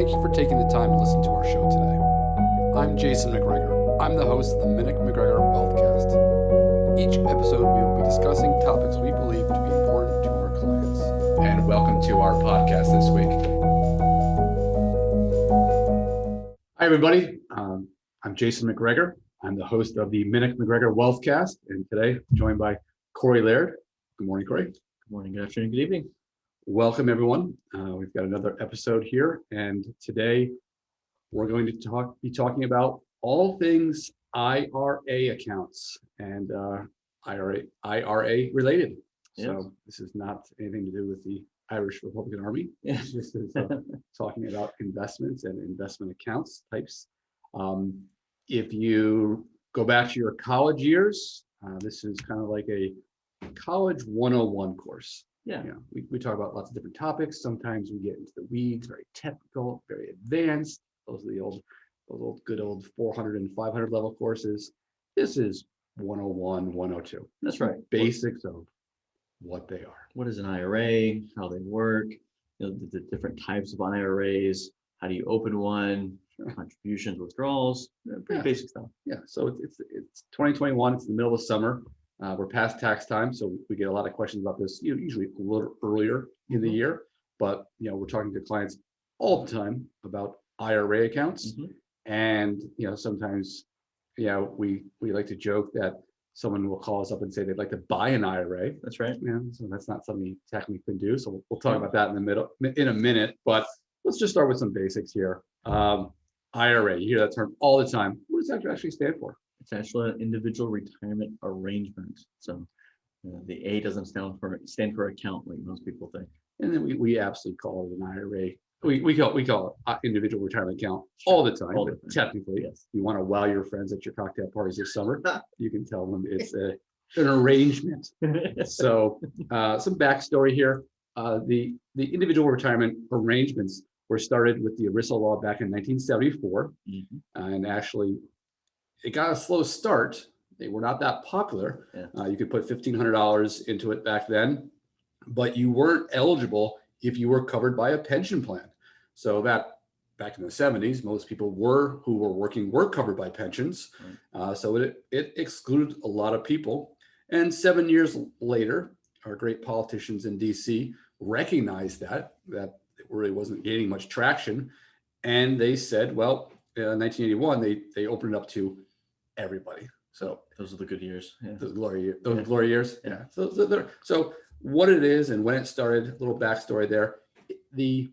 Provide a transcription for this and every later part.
Thank you for taking the time to listen to our show today. I'm Jason MacGregor. I'm the host of the MacGregor Wealthcast. Each episode, we will be discussing topics we believe to be important to our clients. And welcome to our podcast this week. Hi, everybody. I'm Jason MacGregor. I'm the host of the MacGregor Wealthcast, and today joined by Cory Laird. Good morning, Cory. Good morning, good afternoon, good evening. Welcome, everyone. We've got another episode here, and today we're going to be talking about all things IRA accounts and IRA related. Yes. So this is not anything to do with the Irish Republican Army. Yes. This is talking about investments and investment accounts types. If you go back to your college years, this is kind of like a college 101 course. Yeah. You know, we talk about lots of different topics. Sometimes we get into the weeds, very technical, very advanced. Those are those good old 400 and 500 level courses. This is 101, 102. That's right. Basics of what they are. What is an IRA? How they work? You know, the different types of IRAs. How do you open one? Sure. Contributions, withdrawals. Pretty basic stuff. Yeah. So it's 2021. It's the middle of summer. We're past tax time, so we get a lot of questions about this, usually a little earlier in the year. But we're talking to clients all the time about IRA accounts, and sometimes, we like to joke that someone will call us up and say they'd like to buy an IRA. That's right. So that's not something you technically can do. So we'll talk about that in a minute. But let's just start with some basics here. IRA, you hear that term all the time. What does that actually stand for? It's actually an individual retirement arrangement. So the A doesn't stand for account like most people think. And then we absolutely call it an IRA. We call it individual retirement account all the time. But technically, yes. You want to wow your friends at your cocktail parties this summer, you can tell them it's an arrangement. So some backstory here. The individual retirement arrangements were started with the ERISA law back in 1974, and actually it got a slow start. They were not that popular. Yeah. You could put $1,500 into it back then, but you weren't eligible if you were covered by a pension plan. So that back in the 70s, most people who were working were covered by pensions. So it excluded a lot of people. And 7 years later, our great politicians in DC recognized that it really wasn't gaining much traction. And they said, well, in 1981, they opened it up to everybody. So those are the good years. Yeah. Those glory years. Yeah. So what it is and when it started, a little backstory there. The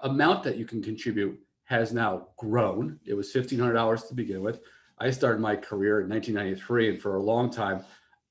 amount that you can contribute has now grown. It was $1,500 to begin with. I started my career in 1993, and for a long time,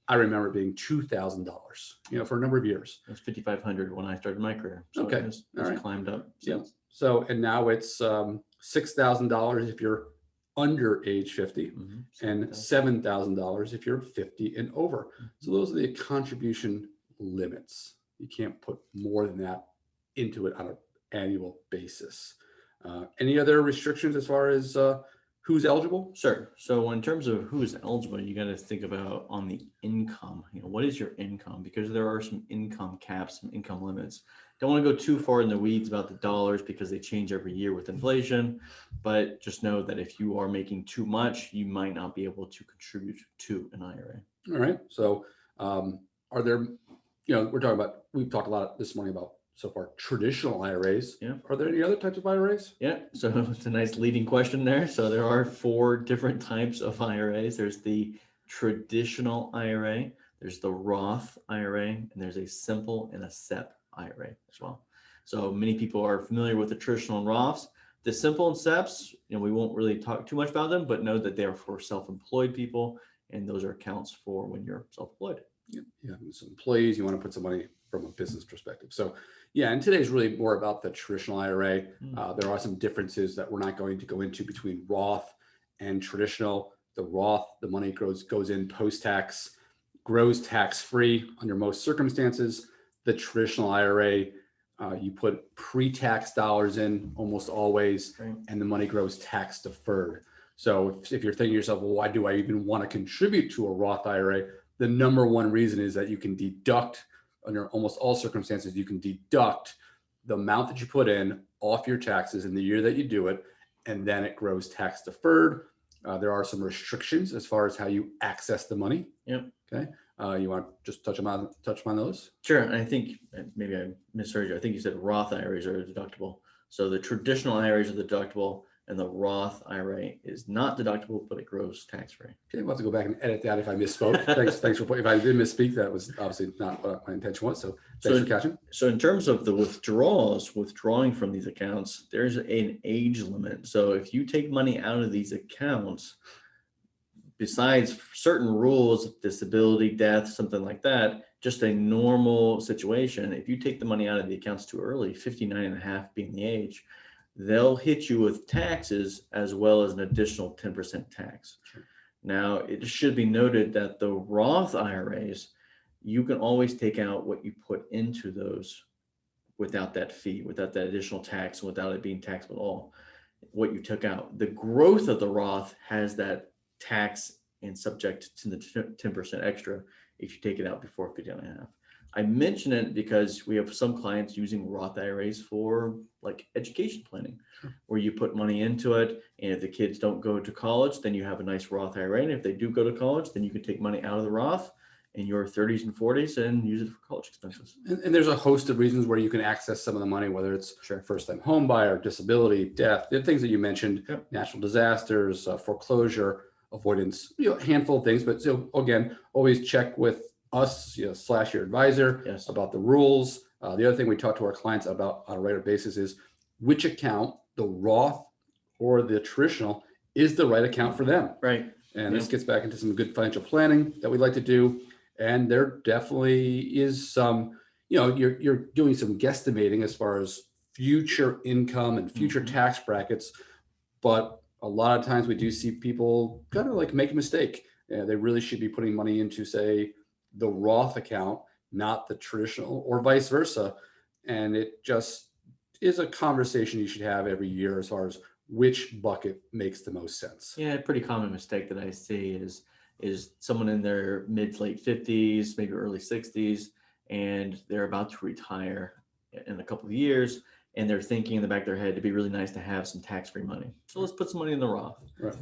I remember it being $2,000. For a number of years. It was $5,500 when I started my career. So okay, it was climbed up. Yeah. So and now it's $6,000 if you're under age 50, and $7,000 if you're 50 and over. So those are the contribution limits. You can't put more than that into it on an annual basis. Any other restrictions as far as who's eligible? Sure. So in terms of who's eligible, you got to think about on the income. What is your income? Because there are some income caps, some income limits. Don't want to go too far in the weeds about the dollars because they change every year with inflation. But just know that if you are making too much, you might not be able to contribute to an IRA. All right. So are there, we've talked a lot this morning about so far traditional IRAs. Yeah. Are there any other types of IRAs? Yeah. So it's a nice leading question there. So there are 4 different types of IRAs. There's the traditional IRA, there's the Roth IRA, and there's a simple and a SEP IRA as well. So many people are familiar with the traditional and Roths. The simple and SEPs, we won't really talk too much about them, but know that they are for self-employed people, and those are accounts for when you're self-employed. Yeah. So employees, you want to put some money from a business perspective. So and today's really more about the traditional IRA. There are some differences that we're not going to go into between Roth and traditional. The Roth, the money goes in post-tax, grows tax-free under most circumstances. The traditional IRA, you put pre-tax dollars in almost always, right, and the money grows tax-deferred. So if you're thinking to yourself, well, why do I even want to contribute to a Roth IRA? The number one reason is that you can deduct, under almost all circumstances, you can deduct the amount that you put in off your taxes in the year that you do it, and then it grows tax deferred. There are some restrictions as far as how you access the money. Yep. Okay. You want to just touch on those? Sure. And I think maybe I misheard you. I think you said Roth IRAs are deductible. So the traditional IRAs are deductible, and the Roth IRA is not deductible, but it grows tax-free. Okay, we'll have to go back and edit that if I misspoke. Thanks for if I did misspeak, that was obviously not what my intention was. So thanks for catching. So in terms of the withdrawing from these accounts, there's an age limit. So if you take money out of these accounts, besides certain rules, disability, death, something like that, just a normal situation, if you take the money out of the accounts too early, 59 and a half being the age, they'll hit you with taxes as well as an additional 10% tax. Sure. Now, it should be noted that the Roth IRAs, you can always take out what you put into those without that fee, without that additional tax, without it being taxable at all, what you took out. The growth of the Roth has that tax and subject to the 10% extra if you take it out before 59 and a half. I mention it because we have some clients using Roth IRAs for like education planning, where you put money into it, and if the kids don't go to college, then you have a nice Roth IRA. And if they do go to college, then you can take money out of the Roth in your 30s and 40s and use it for college expenses. And there's a host of reasons where you can access some of the money, whether it's first-time home buyer, disability, death, the things that you mentioned, natural disasters, foreclosure, avoidance, a handful of things. But so again, always check with us, / your advisor about the rules. The other thing we talk to our clients about on a regular basis is which account, the Roth or the traditional, is the right account for them. Right. And this gets back into some good financial planning that we like to do. And there definitely is some, you're doing some guesstimating as far as future income and future tax brackets. But a lot of times we do see people kind of like make a mistake. They really should be putting money into, say, the Roth account, not the traditional, or vice versa. And it just is a conversation you should have every year as far as which bucket makes the most sense. Yeah, a pretty common mistake that I see is someone in their mid to late 50s, maybe early 60s, and they're about to retire in a couple of years, and they're thinking in the back of their head, it'd be really nice to have some tax-free money. So let's put some money in the Roth. Right.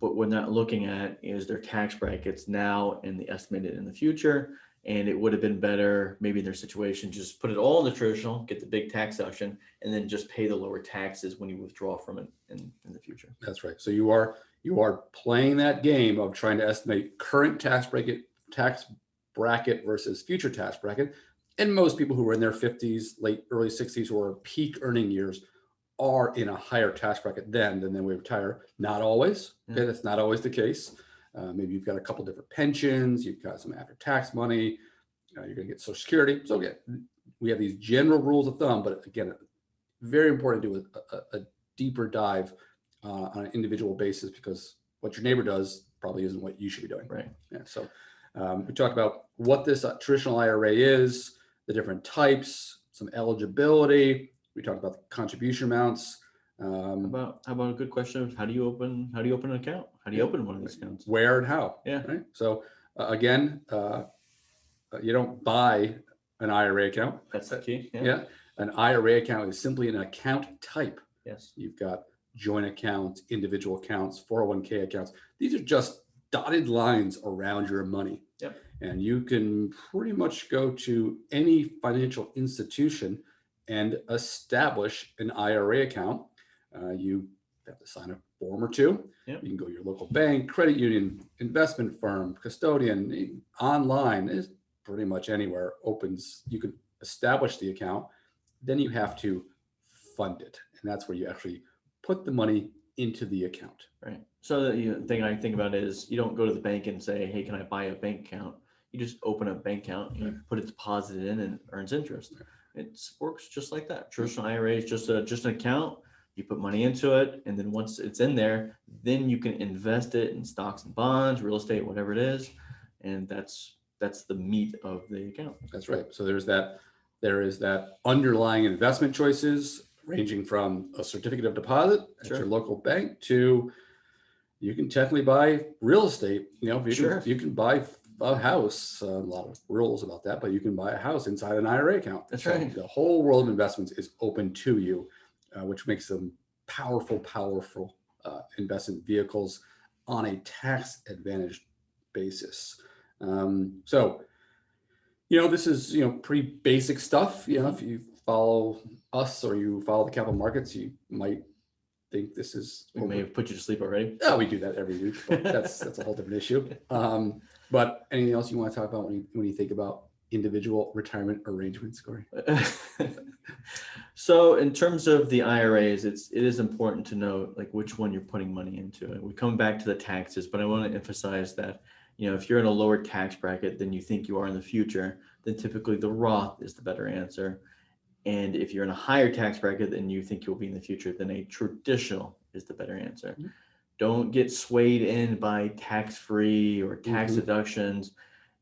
But what they're not looking at is their tax brackets now and the estimated in the future. And it would have been better, maybe in their situation, just put it all in the traditional, get the big tax deduction, and then just pay the lower taxes when you withdraw from it in the future. That's right. So you are playing that game of trying to estimate current tax bracket versus future tax bracket. And most people who are in their 50s, early 60s, who are peak earning years, are in a higher tax bracket then we retire. Not always. Okay, that's not always the case. Maybe you've got a couple different pensions, you've got some after tax money, you're going to get Social Security. So again, we have these general rules of thumb, but again, very important to do a deeper dive on an individual basis, because what your neighbor does probably isn't what you should be doing. Right. Yeah. So we talked about what this traditional IRA is, the different types, some eligibility. We talked about the contribution amounts. How about a good question of how do you open an account? How do you open one of these accounts? Where and how? Yeah. Right. So again, you don't buy an IRA account. That's the key. Yeah. An IRA account is simply an account type. Yes. You've got joint accounts, individual accounts, 401k accounts. These are just dotted lines around your money. Yep. And you can pretty much go to any financial institution and establish an IRA account. You have to sign a form or two. Yep. You can go to your local bank, credit union, investment firm, custodian, online, is pretty much anywhere opens. You can establish the account. Then you have to fund it. And that's where you actually put the money into the account. Right. So the thing I think about is you don't go to the bank and say, hey, can I buy a bank account? You just open a bank account and you put it deposited in and it earns interest. It works just like that. Traditional IRA is just an account. You put money into it, and then once it's in there, then you can invest it in stocks and bonds, real estate, whatever it is, and that's the meat of the account. That's right. So there is that underlying investment choices, ranging from a certificate of deposit at your local bank to you can technically buy real estate. You can buy a house. A lot of rules about that, but you can buy a house inside an IRA account. That's So right. the whole world of investments is open to you, which makes them powerful investment vehicles on a tax advantaged basis. So, this is, pretty basic stuff. If you follow us or you follow the capital markets, you might think this is. We may have put you to sleep already. Oh, we do that every week, but that's a whole different issue. But anything else you want to talk about when you think about individual retirement arrangements, Cory? So in terms of the IRAs, it is important to know like which one you're putting money into. And we come back to the taxes, but I want to emphasize that, if you're in a lower tax bracket than you think you are in the future, then typically the Roth is the better answer. And if you're in a higher tax bracket than you think you'll be in the future, then a traditional is the better answer. Mm-hmm. Don't get swayed in by tax-free or tax deductions.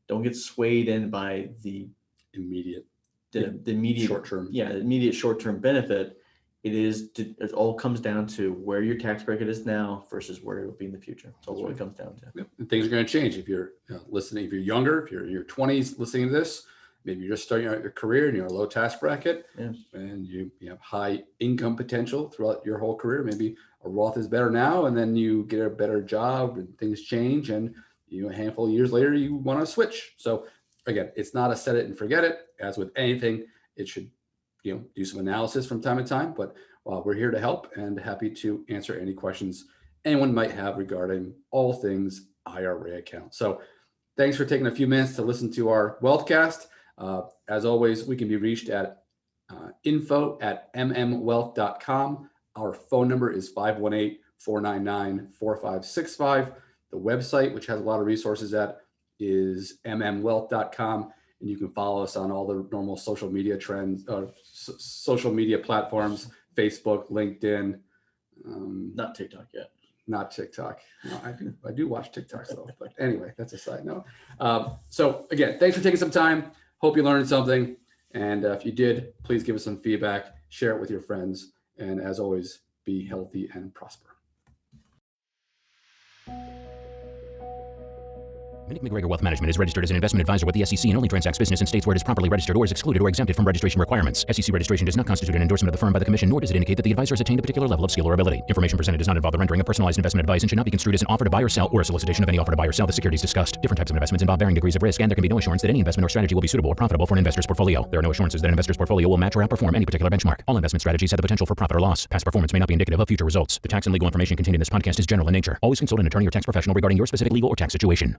Don't get swayed in by the immediate short-term. Yeah, the immediate short-term benefit. It all comes down to where your tax bracket is now versus where it will be in the future. That's all it comes down to. Yep. And things are going to change if you're listening. If you're younger, if you're in your 20s listening to this, maybe you're just starting out your career and you're a low tax bracket, and you have high income potential throughout your whole career. Maybe a Roth is better now, and then you get a better job and things change, and a handful of years later you want to switch. So again, it's not a set it and forget it. As with anything, it should do some analysis from time to time. But we're here to help and happy to answer any questions anyone might have regarding all things IRA account. So thanks for taking a few minutes to listen to our Wealthcast. As always, we can be reached at info@mmwealth.com. Our phone number is 518-499-4565. The website, which has a lot of resources is mmwealth.com. And you can follow us on all the normal social media social media platforms, Facebook, LinkedIn. Not TikTok yet. Not TikTok. No, I do watch TikTok though. But anyway, that's a side note. So again, thanks for taking some time. Hope you learned something. And if you did, please give us some feedback, share it with your friends. And as always, be healthy and prosper. MacGregor Wealth Management is registered as an investment advisor with the SEC and only transacts business in states where it is properly registered or is excluded or exempted from registration requirements. SEC registration does not constitute an endorsement of the firm by the Commission, nor does it indicate that the advisor has attained a particular level of skill or ability. Information presented does not involve the rendering of personalized investment advice and should not be construed as an offer to buy or sell or a solicitation of any offer to buy or sell the securities discussed. Different types of investments involve varying degrees of risk, and there can be no assurance that any investment or strategy will be suitable or profitable for an investor's portfolio. There are no assurances that an investor's portfolio will match or outperform any particular benchmark. All investment strategies have the potential for profit or loss. Past performance may not be indicative of future results. The tax and legal information contained in this podcast is general in nature. Always consult an attorney or tax professional regarding your specific legal or tax situation.